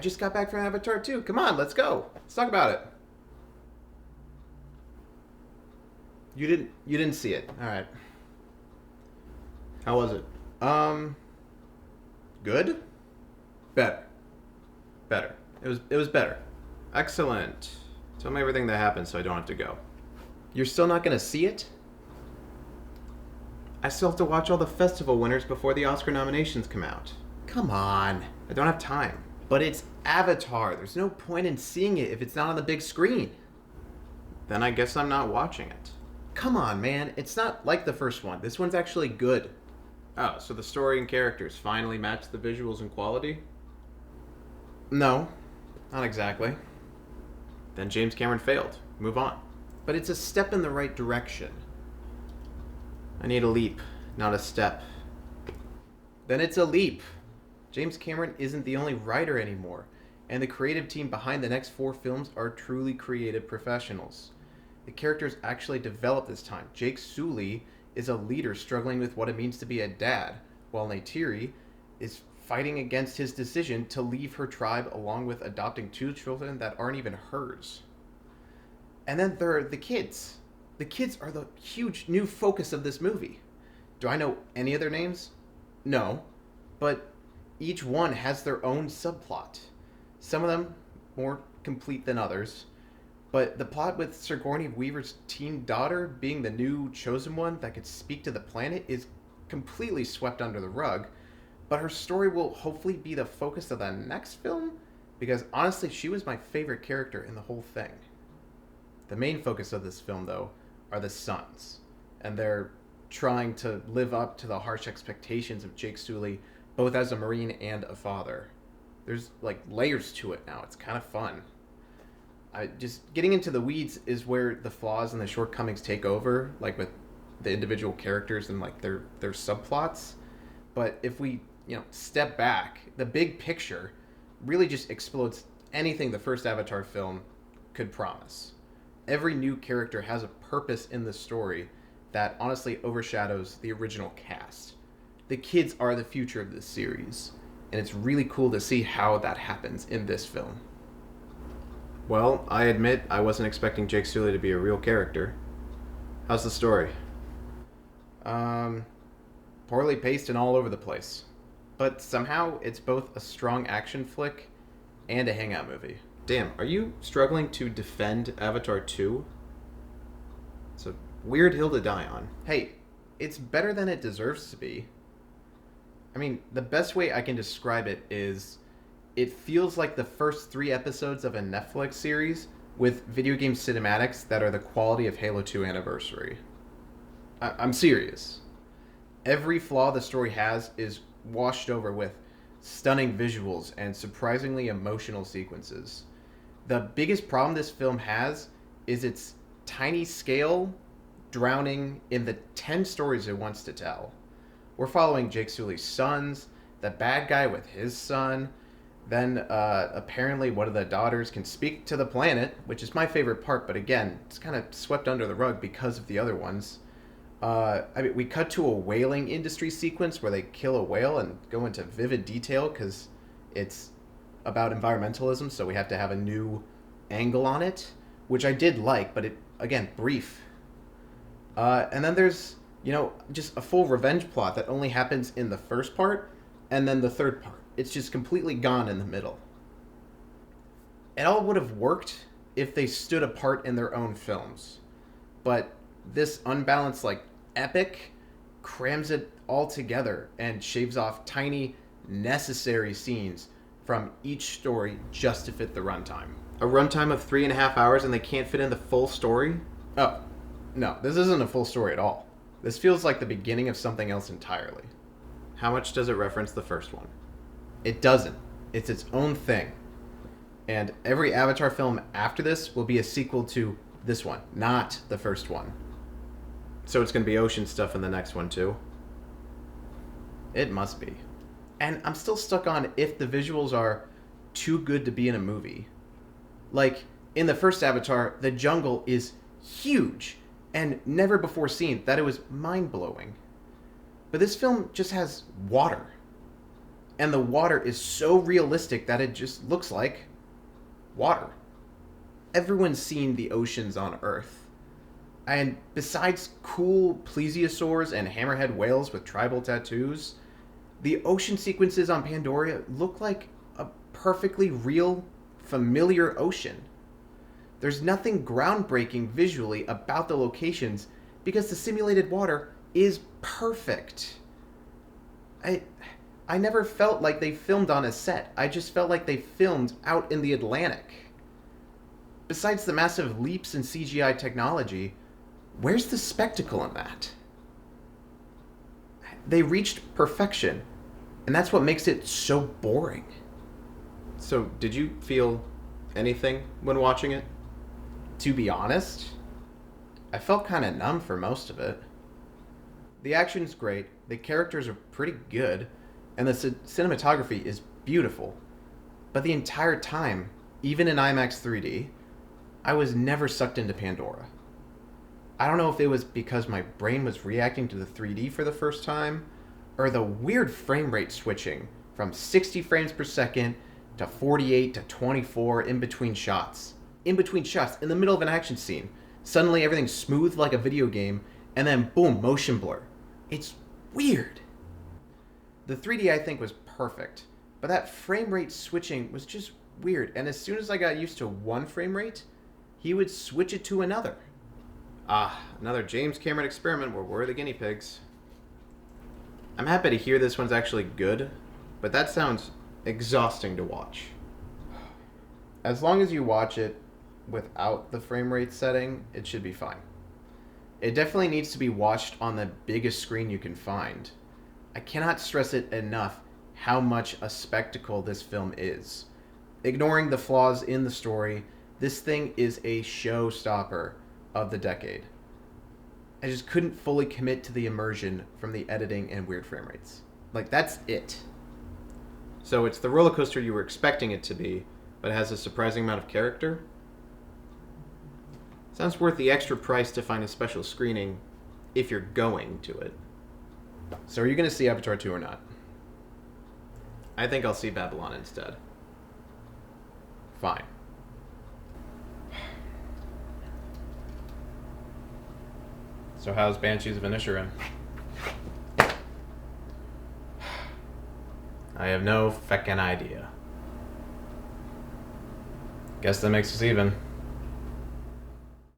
just got back from Avatar 2. Come on, let's go. Let's talk about it. You didn't see it. All right. How was it? Good? Better. Better. It was better. Excellent. Tell me everything that happened so I don't have to go. You're still not going to see it? I still have to watch all the festival winners before the Oscar nominations come out. Come on. I don't have time. But it's Avatar. There's no point in seeing it if it's not on the big screen. Then I guess I'm not watching it. Come on, man. It's not like the first one. This one's actually good. Oh, so the story and characters finally match the visuals and quality? No, not exactly. Then James Cameron failed. Move on. But it's a step in the right direction. I need a leap, not a step. Then it's a leap. James Cameron isn't the only writer anymore, and the creative team behind the next 4 films are truly creative professionals. The characters actually develop this time. Jake Sully is a leader struggling with what it means to be a dad, while Neytiri is fighting against his decision to leave her tribe along with adopting 2 children that aren't even hers. And then there are the kids. The kids are the huge new focus of this movie. Do I know any of their names? No. But each one has their own subplot. Some of them more complete than others. But the plot with Sigourney Weaver's teen daughter being the new chosen one that could speak to the planet is completely swept under the rug. But her story will hopefully be the focus of the next film, because honestly, she was my favorite character in the whole thing. The main focus of this film, though, are the sons, and they're trying to live up to the harsh expectations of Jake Sully, both as a Marine and a father. There's like layers to it now. It's kind of fun. Just getting into the weeds is where the flaws and the shortcomings take over, like with the individual characters and like their subplots. But if we, step back, the big picture really just explodes anything the first Avatar film could promise. Every new character has a purpose in the story that honestly overshadows the original cast. The kids are the future of this series, and it's really cool to see how that happens in this film. Well, I admit I wasn't expecting Jake Sully to be a real character. How's the story? Poorly paced and all over the place. But somehow it's both a strong action flick and a hangout movie. Damn, are you struggling to defend Avatar 2? It's a weird hill to die on. Hey, it's better than it deserves to be. I mean, the best way I can describe it is it feels like the first 3 episodes of a Netflix series with video game cinematics that are the quality of Halo 2 Anniversary. I'm serious. Every flaw the story has is washed over with stunning visuals and surprisingly emotional sequences. The biggest problem this film has is its tiny scale drowning in the 10 stories it wants to tell. We're following Jake Sully's sons, the bad guy with his son, then apparently one of the daughters can speak to the planet, which is my favorite part, but again, it's kind of swept under the rug because of the other ones. We cut to a whaling industry sequence where they kill a whale and go into vivid detail because it's about environmentalism, so we have to have a new angle on it, which I did like, but it, again, brief. And then there's, just a full revenge plot that only happens in the first part, and then the third part. It's just completely gone in the middle. It all would have worked if they stood apart in their own films. But this unbalanced, epic crams it all together and shaves off tiny, necessary scenes from each story just to fit the runtime. A runtime of 3.5 hours and they can't fit in the full story? Oh, no, this isn't a full story at all. This feels like the beginning of something else entirely. How much does it reference the first one? It doesn't. It's its own thing. And every Avatar film after this will be a sequel to this one, not the first one. So it's going to be ocean stuff in the next one too? It must be. And I'm still stuck on if the visuals are too good to be in a movie. Like, in the first Avatar, the jungle is huge and never before seen, that it was mind-blowing. But this film just has water. And the water is so realistic that it just looks like water. Everyone's seen the oceans on Earth. And besides cool plesiosaurs and hammerhead whales with tribal tattoos, the ocean sequences on Pandora look like a perfectly real, familiar ocean. There's nothing groundbreaking visually about the locations because the simulated water is perfect. I never felt like they filmed on a set. I just felt like they filmed out in the Atlantic. Besides the massive leaps in CGI technology, where's the spectacle in that? They reached perfection, and that's what makes it so boring. So, did you feel anything when watching it? To be honest, I felt kind of numb for most of it. The action's great, the characters are pretty good, and the cinematography is beautiful. But the entire time, even in IMAX 3D, I was never sucked into Pandora. I don't know if it was because my brain was reacting to the 3D for the first time, or the weird frame rate switching from 60 frames per second to 48 to 24 in between shots. In between shots, in the middle of an action scene, suddenly everything's smooth like a video game, and then boom, motion blur. It's weird. The 3D I think was perfect, but that frame rate switching was just weird, and as soon as I got used to one frame rate, he would switch it to another. Another James Cameron experiment where we're the guinea pigs. I'm happy to hear this one's actually good, but that sounds exhausting to watch. As long as you watch it without the frame rate setting, it should be fine. It definitely needs to be watched on the biggest screen you can find. I cannot stress it enough how much a spectacle this film is. Ignoring the flaws in the story, this thing is a showstopper of the decade. I just couldn't fully commit to the immersion from the editing and weird frame rates. Like, that's it. So it's the roller coaster you were expecting it to be, but it has a surprising amount of character? Sounds worth the extra price to find a special screening if you're going to it. So are you going to see Avatar 2 or not? I think I'll see Babylon instead. Fine. So how's Banshees of Inisherin? I have no feckin' idea. Guess that makes us even.